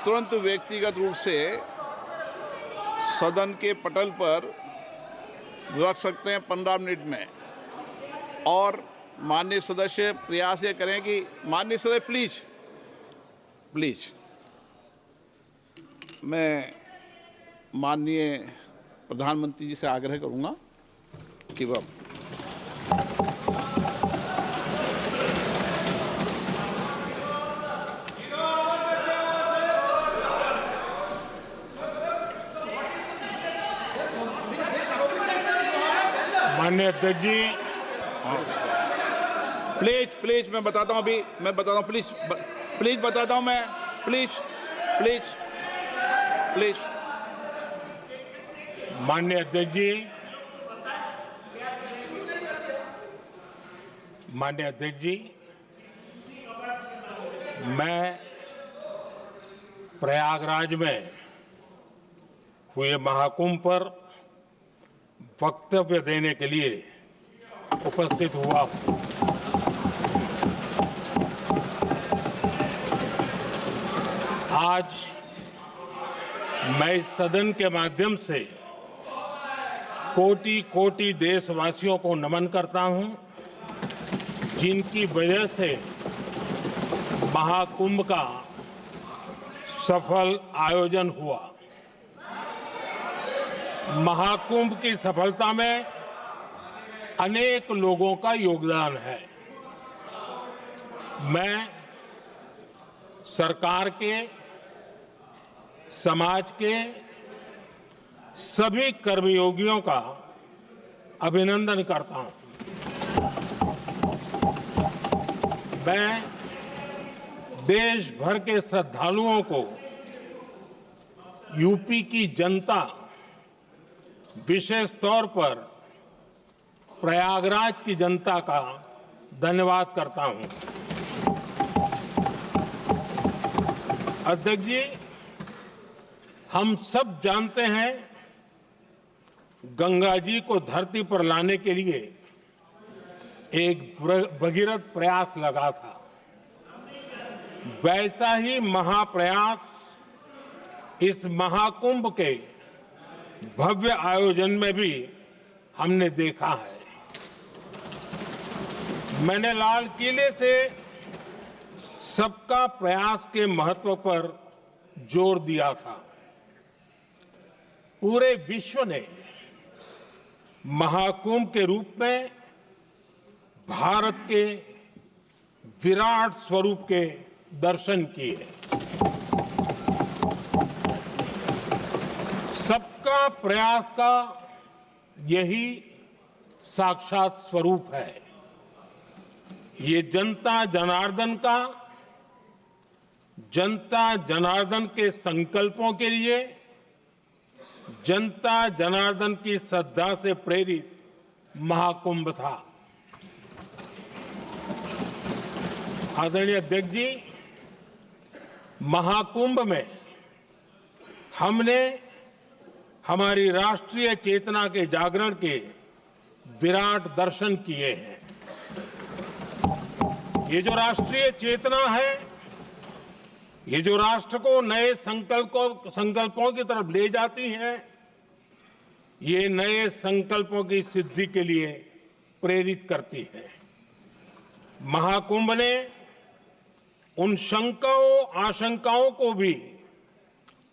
तुरंत व्यक्तिगत रूप से सदन के पटल पर रख सकते हैं 15 मिनट में। और माननीय सदस्य प्रयास ये करें कि माननीय सदस्य प्लीज मैं माननीय प्रधानमंत्री जी से आग्रह करूंगा कि वह माननीय अध्यक्ष जी, प्लीज मैं बताता हूं, अभी मैं बताता हूं, प्लीज बताता हूं मैं, प्लीज माननीय अध्यक्ष जी, माननीय अध्यक्ष जी, मैं प्रयागराज में हुए महाकुंभ पर वक्तव्य देने के लिए उपस्थित हुआ हूं। आज मैं इस सदन के माध्यम से कोटि कोटि देशवासियों को नमन करता हूं, जिनकी वजह से महाकुंभ का सफल आयोजन हुआ। महाकुंभ की सफलता में अनेक लोगों का योगदान है। मैं सरकार के, समाज के सभी कर्मयोगियों का अभिनंदन करता हूं। मैं देश भर के श्रद्धालुओं को, यूपी की जनता, विशेष तौर पर प्रयागराज की जनता का धन्यवाद करता हूं। अध्यक्ष जी, हम सब जानते हैं गंगा जी को धरती पर लाने के लिए एक भगीरथ प्रयास लगा था। वैसा ही महाप्रयास इस महाकुंभ के भव्य आयोजन में भी हमने देखा है। मैंने लाल किले से सबका प्रयास के महत्व पर जोर दिया था। पूरे विश्व ने महाकुंभ के रूप में भारत के विराट स्वरूप के दर्शन किए। सबका प्रयास का यही साक्षात स्वरूप है। ये जनता जनार्दन के संकल्पों के लिए, जनता जनार्दन की श्रद्धा से प्रेरित महाकुंभ था। आदरणीय अध्यक्ष जी, महाकुंभ में हमने हमारी राष्ट्रीय चेतना के जागरण के विराट दर्शन किए हैं। ये जो राष्ट्रीय चेतना है, ये जो राष्ट्र को नए संकल्पों की तरफ ले जाती है, ये नए संकल्पों की सिद्धि के लिए प्रेरित करती है। महाकुंभ ने उन शंकाओं आशंकाओं को भी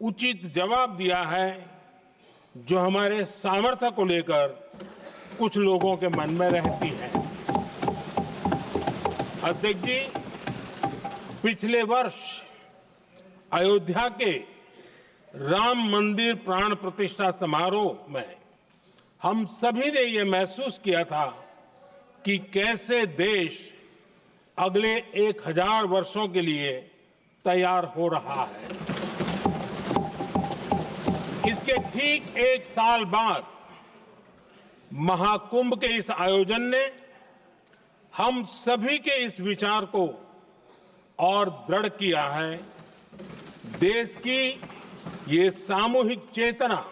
उचित जवाब दिया है जो हमारे सामर्थ्य को लेकर कुछ लोगों के मन में रहती है। अध्यक्ष जी, पिछले वर्ष अयोध्या के राम मंदिर प्राण प्रतिष्ठा समारोह में हम सभी ने ये महसूस किया था कि कैसे देश अगले 1000 वर्षों के लिए तैयार हो रहा है। इसके ठीक 1 साल बाद महाकुंभ के इस आयोजन ने हम सभी के इस विचार को और दृढ़ किया है। देश की ये सामूहिक चेतना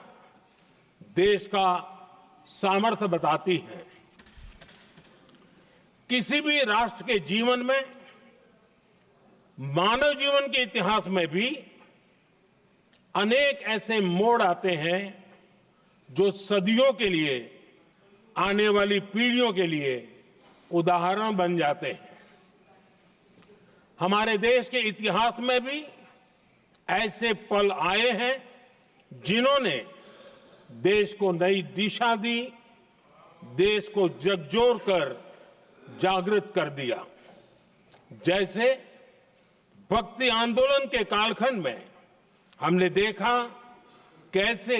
देश का सामर्थ्य बताती है। किसी भी राष्ट्र के जीवन में, मानव जीवन के इतिहास में भी अनेक ऐसे मोड़ आते हैं जो सदियों के लिए, आने वाली पीढ़ियों के लिए उदाहरण बन जाते हैं। हमारे देश के इतिहास में भी ऐसे पल आए हैं जिन्होंने देश को नई दिशा दी, देश को झकझोर कर जागृत कर दिया। जैसे भक्ति आंदोलन के कालखंड में हमने देखा कैसे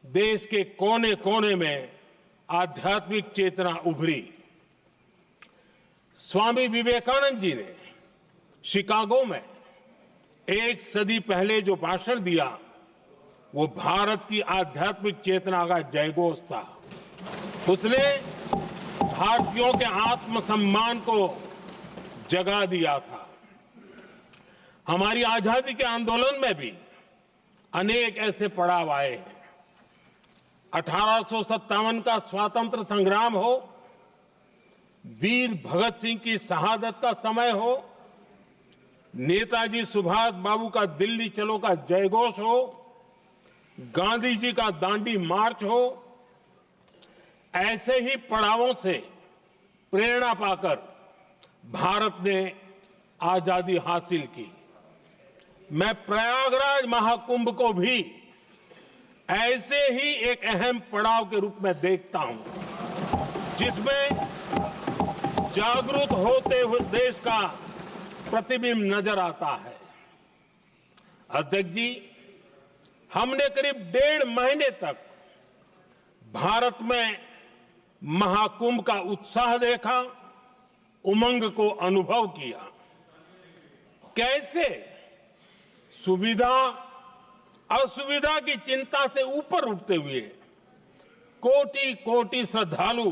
देश के कोने कोने में आध्यात्मिक चेतना उभरी। स्वामी विवेकानंद जी ने शिकागो में एक सदी पहले जो भाषण दिया, वो भारत की आध्यात्मिक चेतना का जयघोष था। उसने भारतीयों के आत्मसम्मान को जगा दिया था। हमारी आजादी के आंदोलन में भी अनेक ऐसे पड़ाव आए हैं। 1857 का स्वतंत्र संग्राम हो, वीर भगत सिंह की शहादत का समय हो, नेताजी सुभाष बाबू का दिल्ली चलो का जयघोष हो, गांधी जी का दांडी मार्च हो, ऐसे ही पड़ावों से प्रेरणा पाकर भारत ने आजादी हासिल की। मैं प्रयागराज महाकुंभ को भी ऐसे ही एक अहम पड़ाव के रूप में देखता हूं, जिसमें जागरूक होते हुए देश का प्रतिबिंब नजर आता है। अध्यक्ष जी, हमने करीब 1.5 महीने तक भारत में महाकुंभ का उत्साह देखा, उमंग को अनुभव किया। कैसे सुविधा असुविधा की चिंता से ऊपर उठते हुए कोटि कोटि श्रद्धालु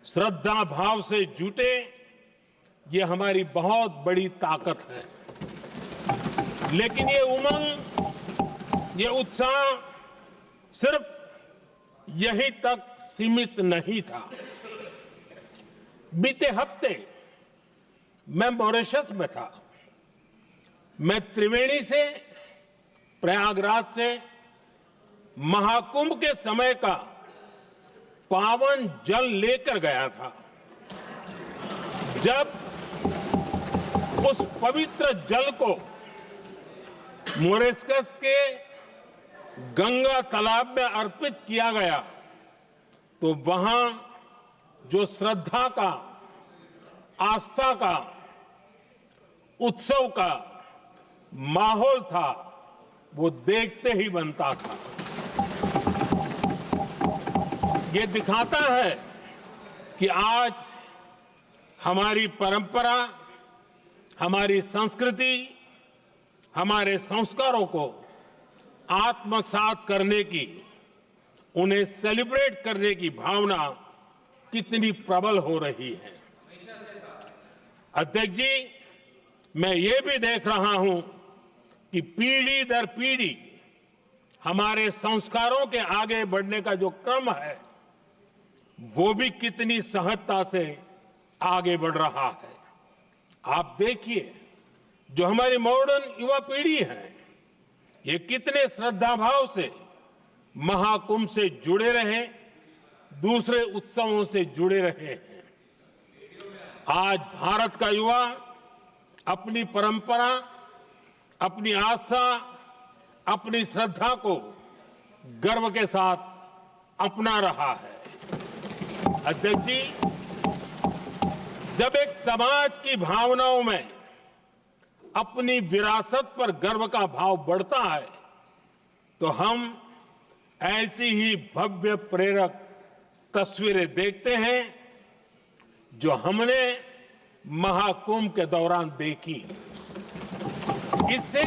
श्रद्धा भाव से जुटे, ये हमारी बहुत बड़ी ताकत है। लेकिन ये उमंग, ये उत्साह सिर्फ यहीं तक सीमित नहीं था। बीते हफ्ते मैं मॉरिशस में था। मैं त्रिवेणी से, प्रयागराज से महाकुंभ के समय का पावन जल लेकर गया था। जब उस पवित्र जल को मॉरिशस के गंगा तालाब में अर्पित किया गया, तो वहां जो श्रद्धा का, आस्था का, उत्सव का माहौल था, वो देखते ही बनता था। ये दिखाता है कि आज हमारी परंपरा, हमारी संस्कृति, हमारे संस्कारों को आत्मसात करने की, उन्हें सेलिब्रेट करने की भावना कितनी प्रबल हो रही है। अध्यक्ष जी, मैं ये भी देख रहा हूं कि पीढ़ी दर पीढ़ी हमारे संस्कारों के आगे बढ़ने का जो क्रम है, वो भी कितनी सहजता से आगे बढ़ रहा है। आप देखिए, जो हमारी मॉडर्न युवा पीढ़ी है, ये कितने श्रद्धा भाव से महाकुंभ से जुड़े रहे, दूसरे उत्सवों से जुड़े रहे हैं। आज भारत का युवा अपनी परंपरा, अपनी आस्था, अपनी श्रद्धा को गर्व के साथ अपना रहा है। अध्यक्ष जी, जब एक समाज की भावनाओं में अपनी विरासत पर गर्व का भाव बढ़ता है, तो हम ऐसी ही भव्य प्रेरक तस्वीरें देखते हैं जो हमने महाकुंभ के दौरान देखी। इससे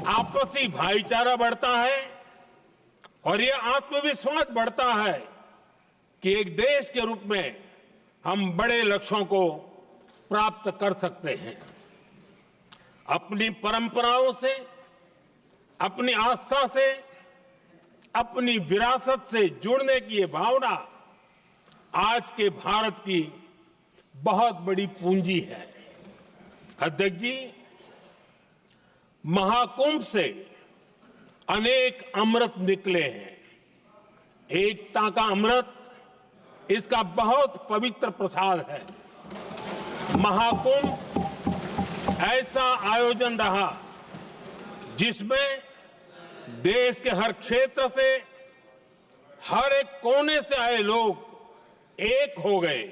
आपसी भाईचारा बढ़ता है और ये आत्मविश्वास बढ़ता है कि एक देश के रूप में हम बड़े लक्ष्यों को प्राप्त कर सकते हैं। अपनी परंपराओं से, अपनी आस्था से, अपनी विरासत से जुड़ने की ये भावना आज के भारत की बहुत बड़ी पूंजी है। अध्यक्ष जी, महाकुंभ से अनेक अमृत निकले हैं। एकता का अमृत इसका बहुत पवित्र प्रसाद है। महाकुंभ ऐसा आयोजन रहा जिसमें देश के हर क्षेत्र से, हर एक कोने से आए लोग एक हो गए।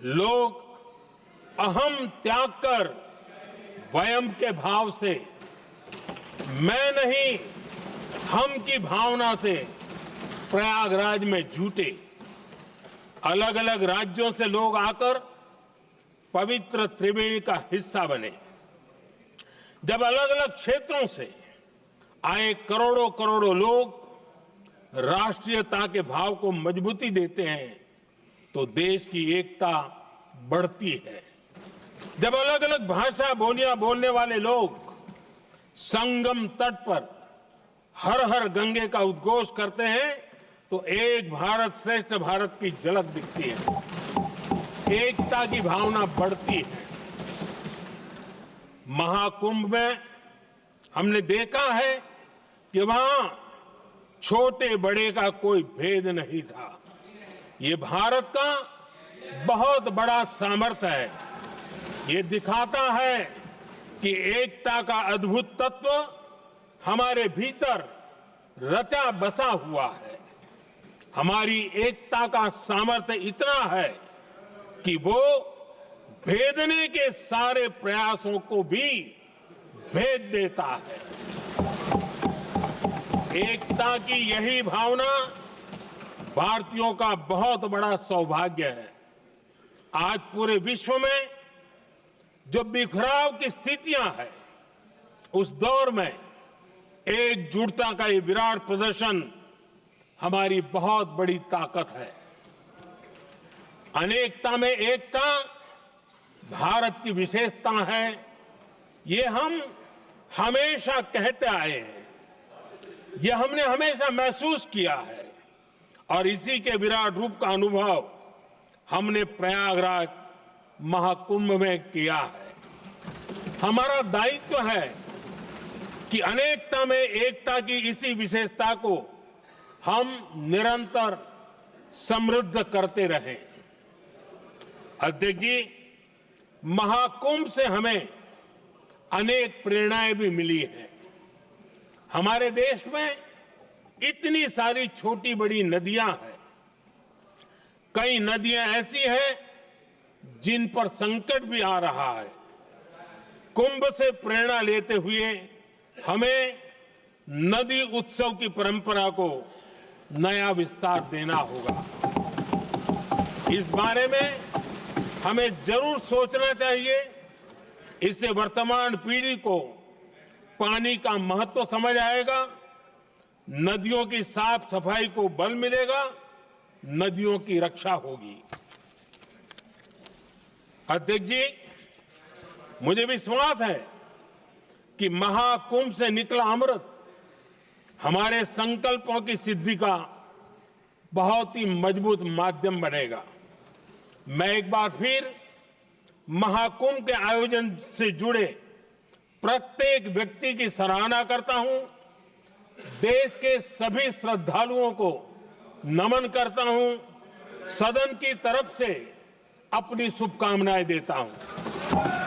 लोग अहम त्याग कर वयम के भाव से, मैं नहीं हम की भावना से प्रयागराज में जुटे। अलग अलग राज्यों से लोग आकर पवित्र त्रिवेणी का हिस्सा बने। जब अलग अलग क्षेत्रों से आए करोड़ों करोड़ों लोग राष्ट्रीयता के भाव को मजबूती देते हैं तो देश की एकता बढ़ती है। जब अलग अलग भाषा बोलियां बोलने वाले लोग संगम तट पर हर हर गंगे का उद्घोष करते हैं तो एक भारत श्रेष्ठ भारत की झलक दिखती है। एकता की भावना बढ़ती है। महाकुंभ में हमने देखा है कि वहां छोटे बड़े का कोई भेद नहीं था। ये भारत का बहुत बड़ा सामर्थ्य है। ये दिखाता है कि एकता का अद्भुत तत्व हमारे भीतर रचा बसा हुआ है। हमारी एकता का सामर्थ्य इतना है कि वो भेदने के सारे प्रयासों को भी भेद देता है। एकता की यही भावना भारतीयों का बहुत बड़ा सौभाग्य है। आज पूरे विश्व में जो बिखराव की स्थितियां हैं, उस दौर में एकजुटता का ये विराट प्रदर्शन हमारी बहुत बड़ी ताकत है। अनेकता में एकता भारत की विशेषता है। ये हम हमेशा कहते आए हैं, यह हमने हमेशा महसूस किया है और इसी के विराट रूप का अनुभव हमने प्रयागराज महाकुंभ में किया है। हमारा दायित्व है कि अनेकता में एकता की इसी विशेषता को हम निरंतर समृद्ध करते रहें। अध्यक्ष जी, महाकुंभ से हमें अनेक प्रेरणाएं भी मिली हैं। हमारे देश में इतनी सारी छोटी बड़ी नदियां हैं। कई नदियां ऐसी हैं जिन पर संकट भी आ रहा है। कुंभ से प्रेरणा लेते हुए हमें नदी उत्सव की परंपरा को नया विस्तार देना होगा। इस बारे में हमें जरूर सोचना चाहिए। इससे वर्तमान पीढ़ी को पानी का महत्व समझ आएगा, नदियों की साफ सफाई को बल मिलेगा, नदियों की रक्षा होगी। अध्यक्ष जी, मुझे विश्वास है कि महाकुंभ से निकला अमृत हमारे संकल्पों की सिद्धि का बहुत ही मजबूत माध्यम बनेगा। मैं एक बार फिर महाकुंभ के आयोजन से जुड़े प्रत्येक व्यक्ति की सराहना करता हूं। देश के सभी श्रद्धालुओं को नमन करता हूं। सदन की तरफ से अपनी शुभकामनाएं देता हूं।